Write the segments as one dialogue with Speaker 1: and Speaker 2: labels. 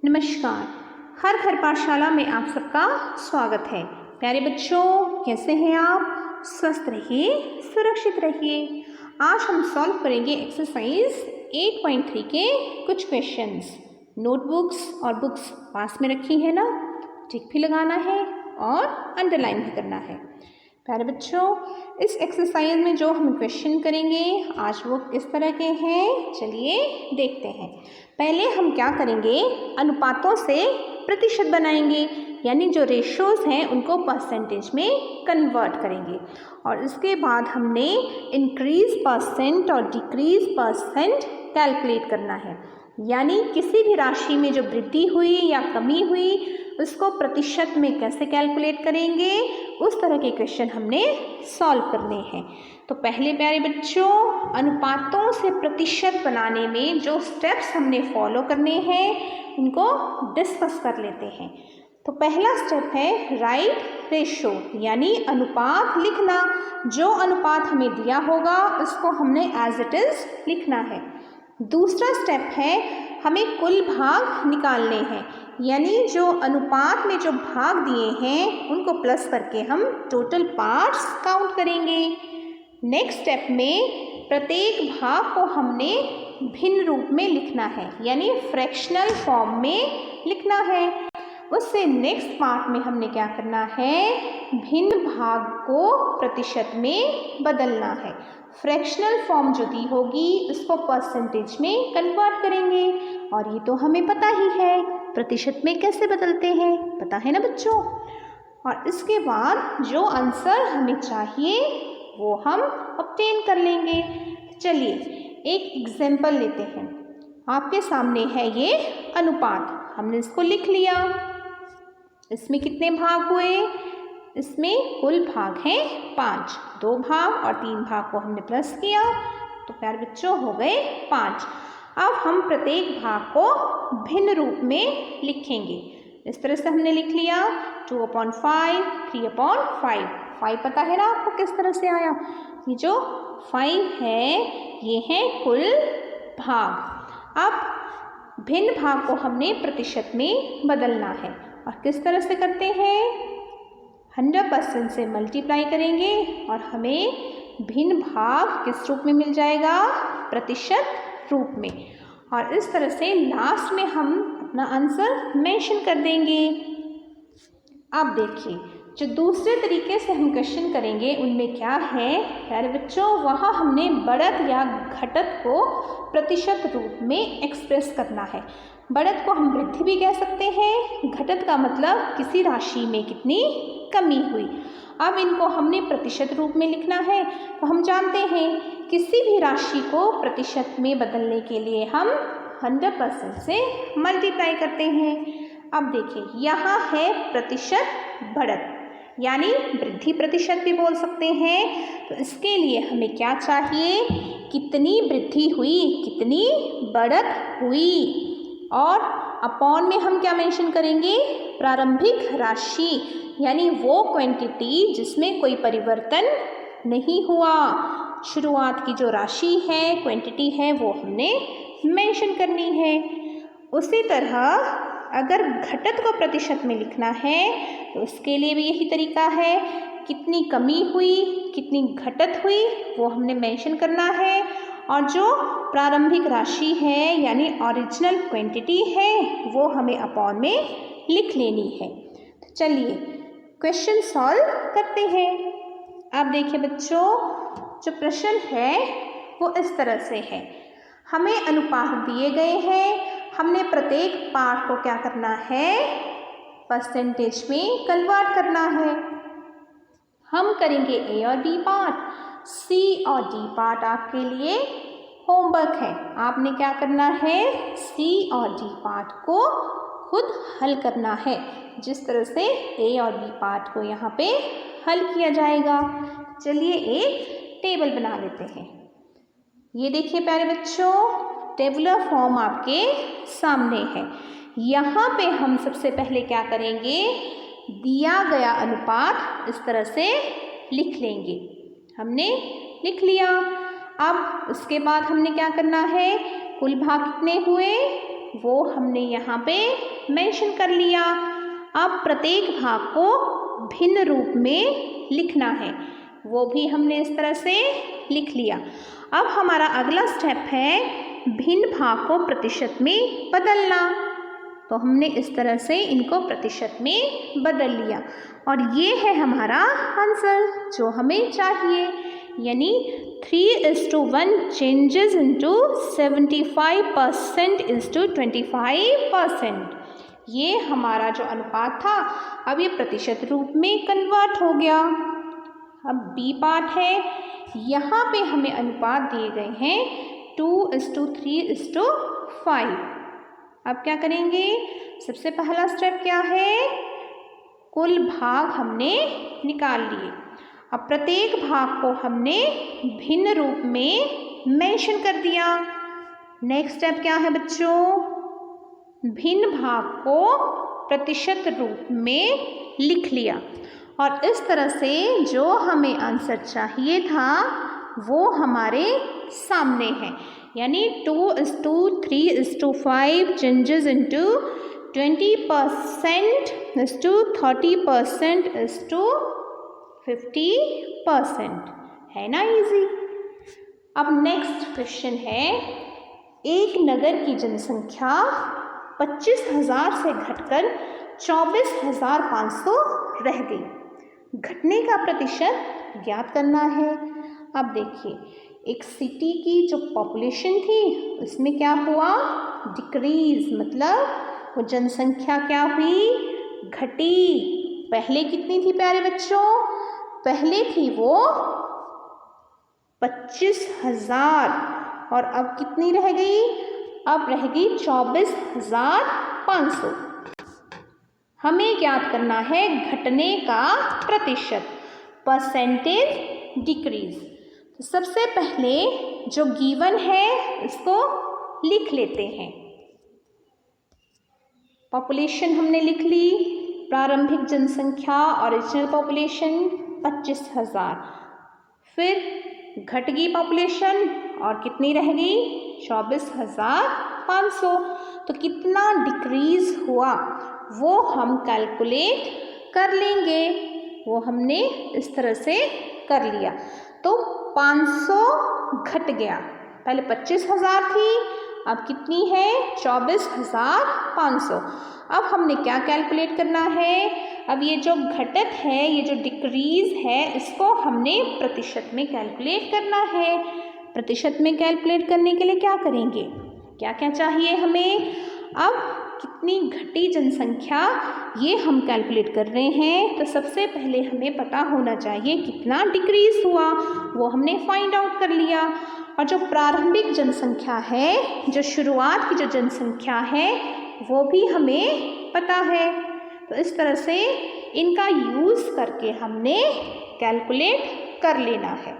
Speaker 1: नमस्कार। हर घर पाठशाला में आप सबका स्वागत है। प्यारे बच्चों, कैसे हैं आप? स्वस्थ रहिए, सुरक्षित रहिए। आज हम सॉल्व करेंगे एक्सरसाइज 8.3 के कुछ क्वेश्चंस। नोटबुक्स और बुक्स पास में रखी है ना? टिक भी लगाना है और अंडरलाइन भी करना है। प्यारे बच्चों, इस एक्सरसाइज में जो हम क्वेश्चन करेंगे आज वो किस तरह के हैं, चलिए देखते हैं। पहले हम क्या करेंगे, अनुपातों से प्रतिशत बनाएंगे, यानी जो रेशोज हैं उनको परसेंटेज में कन्वर्ट करेंगे। और इसके बाद हमने इंक्रीज परसेंट और डिक्रीज परसेंट कैलकुलेट करना है, यानी किसी भी राशि में जो वृद्धि हुई या कमी हुई उसको प्रतिशत में कैसे कैलकुलेट करेंगे, उस तरह के क्वेश्चन हमने सॉल्व करने हैं। तो पहले प्यारे बच्चों, अनुपातों से प्रतिशत बनाने में जो स्टेप्स हमने फॉलो करने हैं उनको डिस्कस कर लेते हैं। तो पहला स्टेप है राइट रेशो, यानी अनुपात लिखना। जो अनुपात हमें दिया होगा उसको हमने एज इट इज लिखना है। दूसरा स्टेप है हमें कुल भाग निकालने हैं, यानी जो अनुपात में जो भाग दिए हैं उनको प्लस करके हम टोटल पार्ट्स काउंट करेंगे। नेक्स्ट स्टेप में प्रत्येक भाग को हमने भिन्न रूप में लिखना है, यानी फ्रैक्शनल फॉर्म में लिखना है। उससे नेक्स्ट पार्ट में हमने क्या करना है, भिन्न भाग को प्रतिशत में बदलना है। फ्रैक्शनल फॉर्म जो दी होगी उसको परसेंटेज में कन्वर्ट करेंगे, और ये तो हमें पता ही है प्रतिशत में कैसे बदलते हैं, पता है ना बच्चों। और इसके बाद जो आंसर हमें चाहिए वो हम ऑब्टेन कर लेंगे। चलिए एक एग्जाम्पल लेते हैं। आपके सामने है ये अनुपात, हमने इसको लिख लिया। इसमें कितने भाग हुए? इसमें कुल भाग हैं 5। 2 भाग और 3 भाग को हमने प्लस किया तो प्यारे बच्चों हो गए 5। अब हम प्रत्येक भाग को भिन्न रूप में लिखेंगे। इस तरह से हमने लिख लिया 2/5, 3/5। 5 पता है ना आपको किस तरह से आया? ये जो 5 है ये है कुल भाग। अब भिन्न भाग को हमने प्रतिशत में बदलना है, और किस तरह से करते हैं, 100% से मल्टीप्लाई करेंगे और हमें भिन्न भाग किस रूप में मिल जाएगा, प्रतिशत रूप में। और इस तरह से लास्ट में हम अपना आंसर मेंशन कर देंगे। अब देखिए जो दूसरे तरीके से हम क्वेश्चन करेंगे उनमें क्या है प्यारे बच्चों, वहाँ हमने बढ़त या घटत को प्रतिशत रूप में एक्सप्रेस करना है। बढ़त को हम वृद्धि भी कह सकते हैं, घटत का मतलब किसी राशि में कितनी कमी हुई। अब इनको हमने प्रतिशत रूप में लिखना है, तो हम जानते हैं किसी भी राशि को प्रतिशत में बदलने के लिए हम 100% से मल्टीप्लाई करते हैं। अब देखिए यहाँ है प्रतिशत बढ़त, यानी वृद्धि प्रतिशत भी बोल सकते हैं। तो इसके लिए हमें क्या चाहिए, कितनी वृद्धि हुई, कितनी बढ़त हुई, और अपॉन में हम क्या मेंशन करेंगे, प्रारंभिक राशि, यानी वो क्वांटिटी जिसमें कोई परिवर्तन नहीं हुआ। शुरुआत की जो राशि है, क्वांटिटी है, वो हमने मेंशन करनी है। उसी तरह अगर घटत को प्रतिशत में लिखना है तो उसके लिए भी यही तरीका है, कितनी कमी हुई, कितनी घटत हुई वो हमने मेंशन करना है, और जो प्रारंभिक राशि है यानी ओरिजिनल क्वांटिटी है वो हमें अपॉन में लिख लेनी है। तो चलिए क्वेश्चन सॉल्व करते हैं। अब देखिए बच्चों, जो प्रश्न है वो इस तरह से है, हमें अनुपात दिए गए हैं, हमने प्रत्येक पार्ट को क्या करना है, परसेंटेज में कन्वर्ट करना है। हम करेंगे ए और बी पार्ट, सी और डी पार्ट आपके लिए होमवर्क है। आपने क्या करना है, सी और डी पार्ट को खुद हल करना है, जिस तरह से ए और बी पार्ट को यहाँ पे हल किया जाएगा। चलिए एक टेबल बना लेते हैं। ये देखिए प्यारे बच्चों, टेबुलर फॉर्म आपके सामने है। यहाँ पे हम सबसे पहले क्या करेंगे, दिया गया अनुपात इस तरह से लिख लेंगे। हमने लिख लिया। अब उसके बाद हमने क्या करना है, कुल भाग कितने हुए, वो हमने यहाँ पे मेंशन कर लिया। अब प्रत्येक भाग को भिन्न रूप में लिखना है, वो भी हमने इस तरह से लिख लिया। अब हमारा अगला स्टेप है भिन्न भाग को प्रतिशत में बदलना। तो हमने इस तरह से इनको प्रतिशत में बदल लिया और ये है हमारा आंसर जो हमें चाहिए, यानी 3:1 चेंजेस इनटू 75% इनटू 25%। ये हमारा जो अनुपात था अब ये प्रतिशत रूप में कन्वर्ट हो गया। अब बी पार्ट है, यहाँ पे हमें अनुपात दिए गए हैं 2:3:5। अब क्या करेंगे, सबसे पहला स्टेप क्या है, कुल भाग हमने निकाल लिए। अब प्रत्येक भाग को हमने भिन्न रूप में मेंशन कर दिया। नेक्स्ट स्टेप क्या है बच्चों, भिन्न भाग को प्रतिशत रूप में लिख लिया और इस तरह से जो हमें आंसर चाहिए था वो हमारे सामने है, यानी 2:3:5 चेंजेस इनटू 20% इनटू 30% इनटू 50%। है ना इजी। अब नेक्स्ट क्वेश्चन है, एक नगर की जनसंख्या 25,000 से घटकर 24,500 रह गई। घटने का प्रतिशत ज्ञात करना है। अब देखिए, एक सिटी की जो पॉपुलेशन थी उसमें क्या हुआ, डिक्रीज, मतलब वो जनसंख्या क्या हुई, घटी। पहले कितनी थी प्यारे बच्चों, पहले थी वो 25,000 और अब कितनी रह गई, अब रह गई 24,500। हमें ज्ञात करना है घटने का प्रतिशत, परसेंटेज डिक्रीज। तो सबसे पहले जो गिवन है इसको लिख लेते हैं। पॉपुलेशन हमने लिख ली, प्रारंभिक जनसंख्या ओरिजिनल पॉपुलेशन 25,000, फिर घट गई पॉपुलेशन और कितनी रह गई 24,500। तो कितना डिक्रीज हुआ वो हम कैलकुलेट कर लेंगे, वो हमने इस तरह से कर लिया। तो 500 घट गया, पहले 25,000 थी अब कितनी है 24,500। अब हमने क्या कैलकुलेट करना है, अब ये जो घटत है, ये जो डिक्रीज है, इसको हमने प्रतिशत में कैलकुलेट करना है। प्रतिशत में कैलकुलेट करने के लिए क्या करेंगे, क्या क्या चाहिए हमें, अब कितनी घटी जनसंख्या ये हम कैलकुलेट कर रहे हैं। तो सबसे पहले हमें पता होना चाहिए कितना डिक्रीज हुआ, वो हमने फाइंड आउट कर लिया। और जो प्रारंभिक जनसंख्या है, जो शुरुआत की जो जनसंख्या है, वो भी हमें पता है। तो इस तरह से इनका यूज़ करके हमने कैलकुलेट कर लेना है।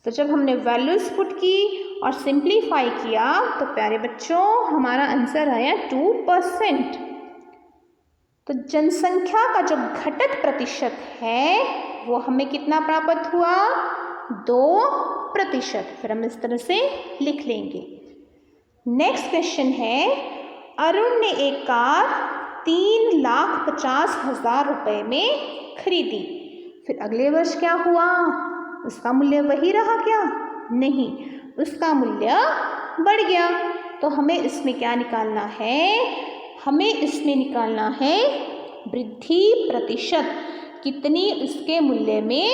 Speaker 1: तो जब हमने वैल्यूज़ पुट की और सिंप्लीफाई किया तो प्यारे बच्चों हमारा आंसर आया 2%। तो जनसंख्या का जो घटत प्रतिशत है वो हमें कितना प्राप्त हुआ, 2%। फिर हम इस तरह से लिख लेंगे। नेक्स्ट क्वेश्चन है, अरुण ने एक कार 3,50,000 रुपये में खरीदी। फिर अगले वर्ष क्या हुआ, उसका मूल्य वही रहा क्या, नहीं, उसका मूल्य बढ़ गया। तो हमें इसमें क्या निकालना है, हमें इसमें निकालना है वृद्धि प्रतिशत, कितनी उसके मूल्य में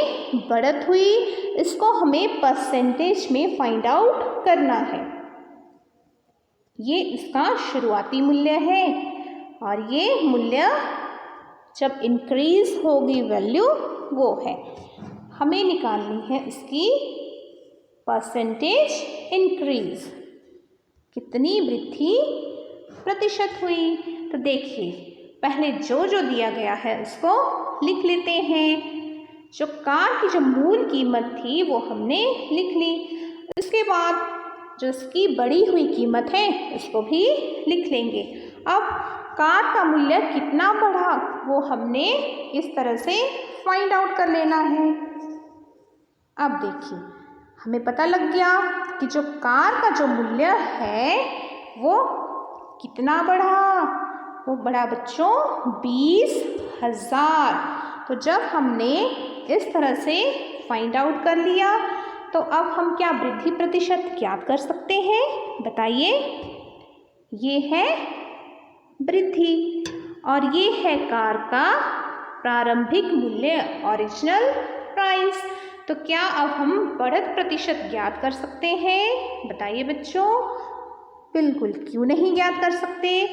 Speaker 1: बढ़त हुई, इसको हमें परसेंटेज में फाइंड आउट करना है। ये इसका शुरुआती मूल्य है और ये मूल्य जब इंक्रीज होगी वैल्यू वो है, हमें निकालनी है इसकी परसेंटेज इंक्रीज, कितनी वृद्धि प्रतिशत हुई। तो देखिए पहले जो जो दिया गया है उसको लिख लेते हैं। जो कार की जो मूल कीमत थी वो हमने लिख ली, इसके बाद जो इसकी बढ़ी हुई कीमत है उसको भी लिख लेंगे। अब कार का मूल्य कितना बढ़ा वो हमने इस तरह से फाइंड आउट कर लेना है। अब देखिए हमें पता लग गया कि जो कार का जो मूल्य है वो कितना बढ़ा? वो बढ़ा बच्चों 20,000। तो जब हमने इस तरह से फाइंड आउट कर लिया तो अब हम क्या वृद्धि प्रतिशत ज्ञात कर सकते हैं? बताइए। ये है वृद्धि और ये है कार का प्रारंभिक मूल्य, ओरिजिनल प्राइस। तो क्या अब हम बढ़त प्रतिशत ज्ञात कर सकते हैं? बताइए बच्चों। बिल्कुल, क्यों नहीं ज्ञात कर सकते?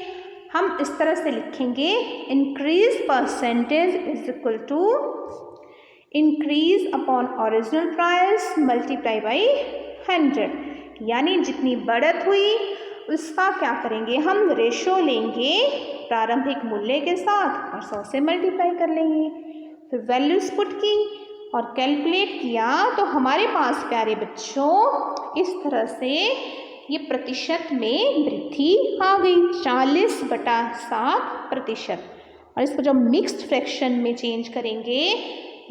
Speaker 1: हम इस तरह से लिखेंगे, increase percentage is equal to increase upon original price multiply by 100। यानी जितनी बढ़त हुई उसका क्या करेंगे, हम रेशो लेंगे प्रारंभिक मूल्य के साथ और 100 से मल्टीप्लाई कर लेंगे। फिर वैल्यूज पुट की और कैलकुलेट किया तो हमारे पास प्यारे बच्चों इस तरह से ये प्रतिशत में वृद्धि आ गई, 40/7%। और इसको जब मिक्स्ड फ्रैक्शन में चेंज करेंगे,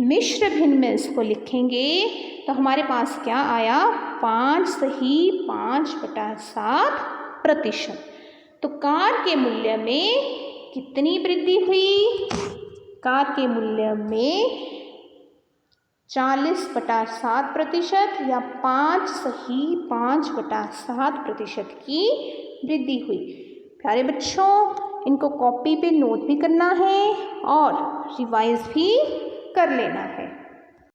Speaker 1: मिश्र भिन्न में इसको लिखेंगे तो हमारे पास क्या आया, 5/7%। तो कार के मूल्य में कितनी वृद्धि हुई? कार के मूल्य में 40/7% या 5/7% की वृद्धि हुई। प्यारे बच्चों, इनको कॉपी पे नोट भी करना है और रिवाइज भी कर लेना है।